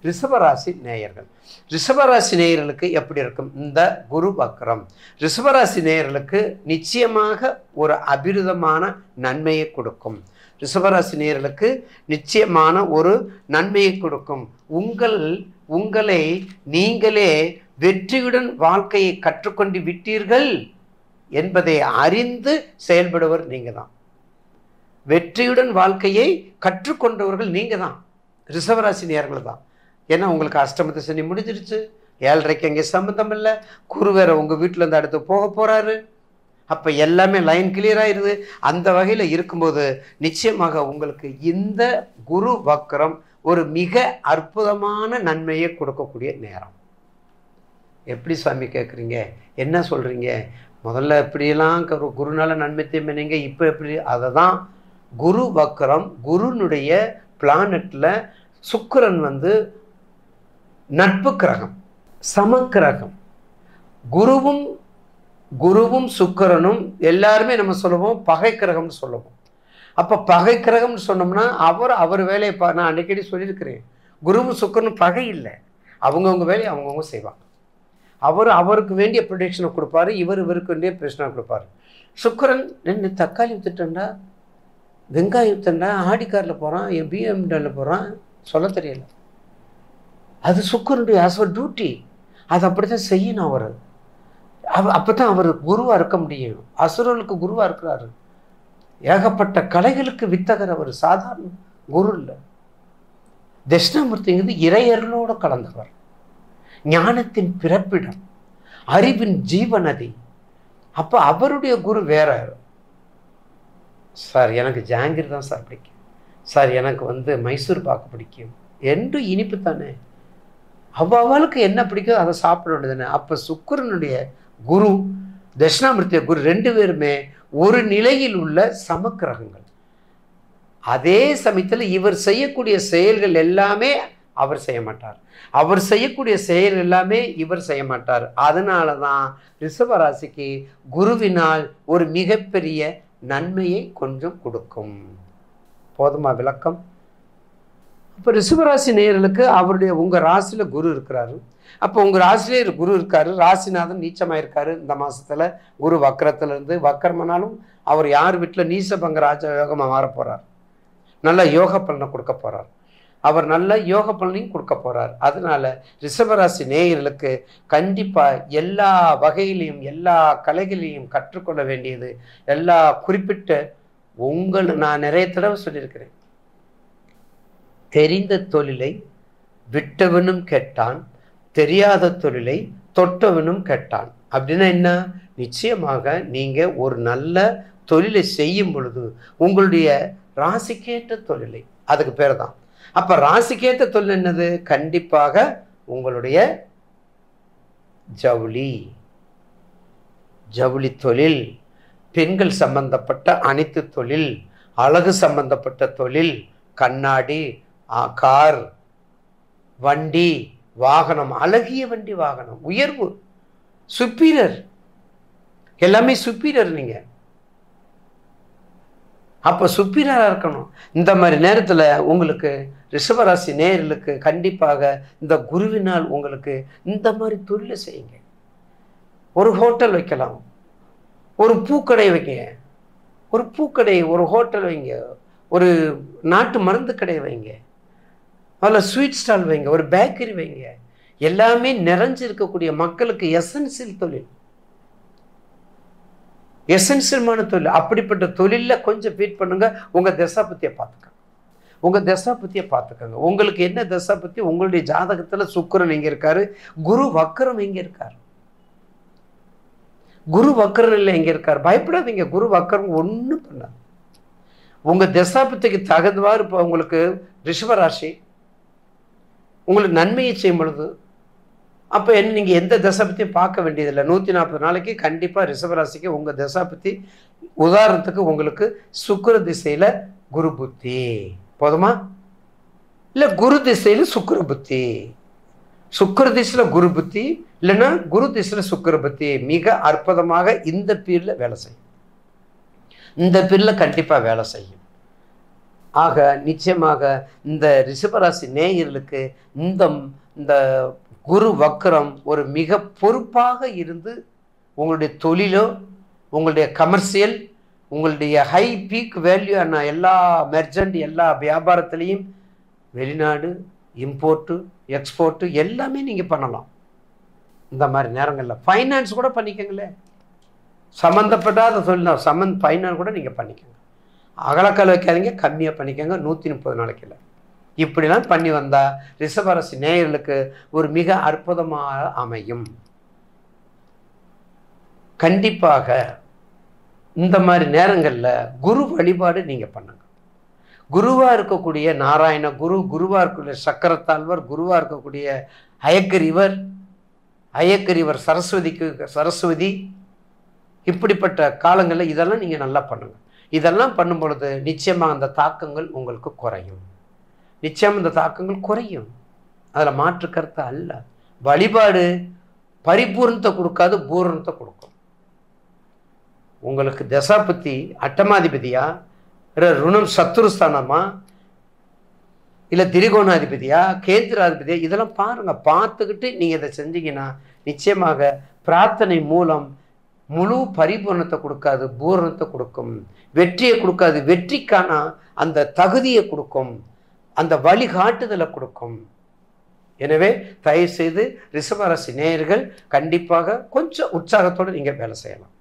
ரிஷபராசி நேயர்கள். ரிஷபராசி நேயர்களுக்கு எப்படி இருக்கும் இந்த குரு வக்ரம்? ரிஷபராசி நேயர்களுக்கு நிச்சயமாக ஒரு அபிருதமான நன்மையை கொடுக்கும். ரிஷபராசி நேயர்களுக்கு நிச்சயமான ஒரு நன்மையை கொடுக்கும். உங்களை நீங்களே வெற்றியுடன் வாழ்க்கையை கற்றுக்கொண்டு விட்டீர்கள் என்பதை அறிந்து செயல்படுவர் நீங்க தான். வெற்றியுடன் வாழ்க்கையை கற்றுக்கொண்டவர்கள் நீங்க தான், ரிஷபராசி நேயர்கள் தான். ஏன்னா உங்களுக்கு அஷ்டமத்து சனி முடிஞ்சிருச்சு, 7:30 அங்கே சம்பந்தம் இல்லை, குரு வேற உங்க வீட்டில் இருந்து அடுத்து போக போறாரு. அப்போ எல்லாமே லைன் கிளியர் ஆயிடுது. அந்த வகையில் இருக்கும்போது நிச்சயமாக உங்களுக்கு இந்த குரு வக்ரம் ஒரு மிக அற்புதமான நன்மையை கொடுக்கக்கூடிய நேரம். எப்படி சாமி கேட்குறீங்க, என்ன சொல்கிறீங்க? முதல்ல இப்படியெல்லாம் குருனால நன்மை தீமைங்க, இப்போ எப்படி? அதை தான் குரு வக்ரம். குருனுடைய பிளானட்டில் சுக்கிரன் நட்பு கிரகம், சமக்கிரகம். குருவும் சுக்கிரனும் எல்லாருமே நம்ம சொல்லுவோம் பகை கிரகம்னு சொல்லுவோம். அப்போ பகை கிரகம்னு சொன்னோம்னா அவர் வேலையை நான் அடிக்கடி சொல்லியிருக்கிறேன், குருவும் சுக்கிரனும் பகை இல்லை, அவங்கவுங்க வேலையை அவங்கவுங்க செய்வாங்க. அவருக்கு வேண்டிய ப்ரொடெக்ஷனை கொடுப்பாரு, இவருக்கு வேண்டிய பிரச்சனை கொடுப்பாரு. சுக்கிரன் 2 தக்காளி வித்துட்டா, வெங்காயம் வித்துட்டா, ஆடிக்காரில் போகிறான், பிஎம்டபிள்யூ போகிறான், சொல்ல தெரியல. அது சுக்கிரனுடைய ஆஸ் டியூட்டி, அது அப்படித்தான் செய்யணும். அப்போ தான் அவர் குருவாக இருக்க முடியும். அசுரர்களுக்கு குருவாக இருக்கிறாரு. ஏகப்பட்ட கலைகளுக்கு வித்தகர் அவர், சாதாரண குரு இல்லை. தட்சிணாமூர்த்திங்கிறது இறையர்களோடு கலந்தவர், ஞானத்தின் பிறப்பிடம், அறிவின் ஜீவநதி. அப்போ அவருடைய குரு வேற. சார் எனக்கு ஜாங்கிர் தான் சார் பிடிக்கும், சார் எனக்கு மைசூர் பாக்கு பிடிக்கும் என்று இனிப்பு தானே, அவளுக்கு என்ன பிடிக்கும் அதை சாப்பிட வேண்டியதானே. அப்போ சுக்கிரனுடைய குரு, தட்சிணாமூர்த்திய குரு 2 பேருமே ஒரு நிலையில் உள்ள சமக்கிரகங்கள். அதே சமயத்தில் இவர் செய்யக்கூடிய செயல்கள் எல்லாமே அவர் செய்ய மாட்டார், அவர் செய்யக்கூடிய செயல் எல்லாமே இவர் செய்ய மாட்டார். அதனால தான் ரிஷபராசிக்கு குருவினால் ஒரு மிகப்பெரிய நன்மையை கொஞ்சம் கொடுக்கும். போதுமா விளக்கம்? இப்போ ரிஷபராசி நேயர்களுக்கு உங்கள் ராசியில் குரு இருக்கிறாரு. அப்போ உங்கள் ராசியிலே குரு இருக்காரு, ராசிநாதன் நீச்சமாக இருக்காரு. இந்த மாதத்தில் குரு வக்கரத்திலிருந்து, வக்கரமானாலும் அவர் யார் வீட்டில் நீசபங்க ராஜ யோகமாக மாற போகிறார், நல்ல யோக பலனை கொடுக்க போகிறார். அவர் நல்ல யோக பலனையும் கொடுக்க போகிறார். அதனால ரிஷபராசி நேயர்களுக்கு கண்டிப்பாக எல்லா வகையிலையும் எல்லா கலைகளையும் கற்றுக்கொள்ள வேண்டியது, எல்லா குறிப்பிட்ட நான் நிறைய தடவை சொல்லியிருக்கிறேன், தெரிந்த தொழிலை விட்டவனும் கெட்டான், தெரியாத தொழிலை தொட்டவனும் கெட்டான். அப்படின்னா என்ன? நிச்சயமாக நீங்கள் ஒரு நல்ல தொழிலை செய்யும் பொழுது உங்களுடைய ராசிக்கேற்ற தொழிலை, அதுக்கு பேர் தான். அப்போ ராசிக்கேற்ற தொழில் என்னது? கண்டிப்பாக உங்களுடைய ஜவுளி தொழில், பெண்கள் சம்பந்தப்பட்ட அனைத்து தொழில், அழகு சம்பந்தப்பட்ட தொழில், கண்ணாடி, கார், வண்டி, வாகனம், அழகிய வண்டி, வாகனம், உயர்வு, சுப்பீரியர், எல்லாமே சுப்பீரியர். நீங்கள் அப்போ சுப்பீரியராக இருக்கணும். இந்த மாதிரி நேரத்தில் உங்களுக்கு ரிஷபராசி நேயர்களுக்கு கண்டிப்பாக இந்த குருவினால் உங்களுக்கு இந்த மாதிரி தொழிலை செய்யுங்க. ஒரு ஹோட்டல் வைக்கலாம், ஒரு பூக்கடை வைங்க, ஒரு ஹோட்டல் வைங்க, ஒரு நாட்டு மருந்து கடை வைங்க, அதில் ஸ்வீட் ஸ்டால் வைங்க, ஒரு பேக்கரி வைங்க. எல்லாமே நிறைஞ்சு இருக்கக்கூடிய மக்களுக்கு எசென்சியல் தொழில், எசென்சியல்மான தொழில். அப்படிப்பட்ட தொழிலில் கொஞ்சம் ஃபீட் பண்ணுங்க. உங்கள் தசாபத்தியை பார்த்துக்கோங்க. உங்களுக்கு என்ன தசாபத்தி? உங்களுடைய ஜாதகத்தில் சுக்கிரன் எங்கே இருக்காரு, குரு வக்கரம் எங்கே இருக்காரு, குரு வக்கரம் இல்லை எங்கே இருக்காரு? பயப்படாதீங்க, குரு வக்கரம் ஒன்றும் பண்ணாது. உங்கள் தசாபத்திக்கு தகுந்தவாறு இப்போ உங்களுக்கு ரிஷபராசி உங்களுக்கு நன்மையை செய்யும் பொழுது அப்போ நீங்கள் எந்த தசாபத்தியும் பார்க்க வேண்டியதில்லை. 140 நாளைக்கு கண்டிப்பாக ரிஷபராசிக்கு உங்கள் தசாபத்தி, உதாரணத்துக்கு உங்களுக்கு சுக்கிர திசையில் குரு புத்தி போதுமா, இல்லை குரு திசையில் சுக்கிர புத்தி, சுக்கிர திசையில் குரு புத்தி, இல்லைன்னா குரு திசையில் சுக்கிர புத்தி மிக அற்புதமாக இந்த பீரியடில் வேலை செய்யும். இந்த பீரியடில் கண்டிப்பாக வேலை செய்யும். ஆக நிச்சயமாக இந்த ரிஷபராசி நேயர்களுக்கு இந்த இந்த குரு வக்ரம் ஒரு மிக பொறுப்பாக இருந்து உங்களுடைய தொழிலோ, உங்களுடைய கமர்ஷியல், உங்களுடைய ஹை பீக் வேல்யூ ஆன எல்லா மெர்ஜென்ட் எல்லா வியாபாரத்துலேயும் வெளிநாடு, இம்போர்ட்டு, எக்ஸ்போர்ட்டு எல்லாமே நீங்கள் பண்ணலாம். இந்த மாதிரி நேரங்களில் ஃபைனான்ஸ் கூட பண்ணிக்கங்களேன். சம்மந்தப்படாத தொழில் ஃபைனான்ஸ் கூட நீங்கள் பண்ணிக்கோங்க. அகலக்கால் வைக்காதீங்க, கம்மியாக பண்ணிக்கோங்க. 130 நாளைக்குள்ள இப்படிலாம் பண்ணி வந்தால் ரிஷபராசி நேயர்களுக்கு ஒரு மிக அற்புதமாக அமையும். கண்டிப்பாக இந்த மாதிரி நேரங்களில் குரு வழிபாடு நீங்கள் பண்ணுங்க. குருவாக இருக்கக்கூடிய நாராயண குரு, குருவாக இருக்கக்கூடிய சக்கரத்தாழ்வர், குருவாக இருக்கக்கூடிய அயக்கரிவர் சரஸ்வதி இப்படிப்பட்ட காலங்களில் இதெல்லாம் நீங்கள் நல்லா பண்ணுங்க. இதெல்லாம் பண்ணும் பொழுது நிச்சயமாக அந்த தாக்கங்கள் உங்களுக்கு குறையும். நிச்சயம் இந்த தாக்கங்கள் குறையும், அதில் மாற்று கருத்து அல்ல. வழிபாடு பரிபூர்ணத்தை கொடுக்காது, பூரணத்தை கொடுக்கும். உங்களுக்கு தசாபதி அட்டமாதிபதியா, ருணம் சத்துருஸ்தானமா, இல்லை திரிகோணாதிபதியா, கேந்திராதிபதியா, இதெல்லாம் பாருங்க. பார்த்துக்கிட்டு நீங்கள் இதை செஞ்சீங்கன்னா நிச்சயமாக பிரார்த்தனை மூலம் முழு பரிபூர்ணத்தை கொடுக்காது, பூரணத்தை கொடுக்கும். வெற்றியை கொடுக்காது, வெற்றிக்கான அந்த தகுதியை கொடுக்கும், அந்த வழிகாட்டுதலை கொடுக்கும். எனவே தயவு செய்து ரிஷபராசி நேயர்கள் கண்டிப்பாக கொஞ்சம் உற்சாகத்தோடு நீங்கள் வேலை செய்யலாம்.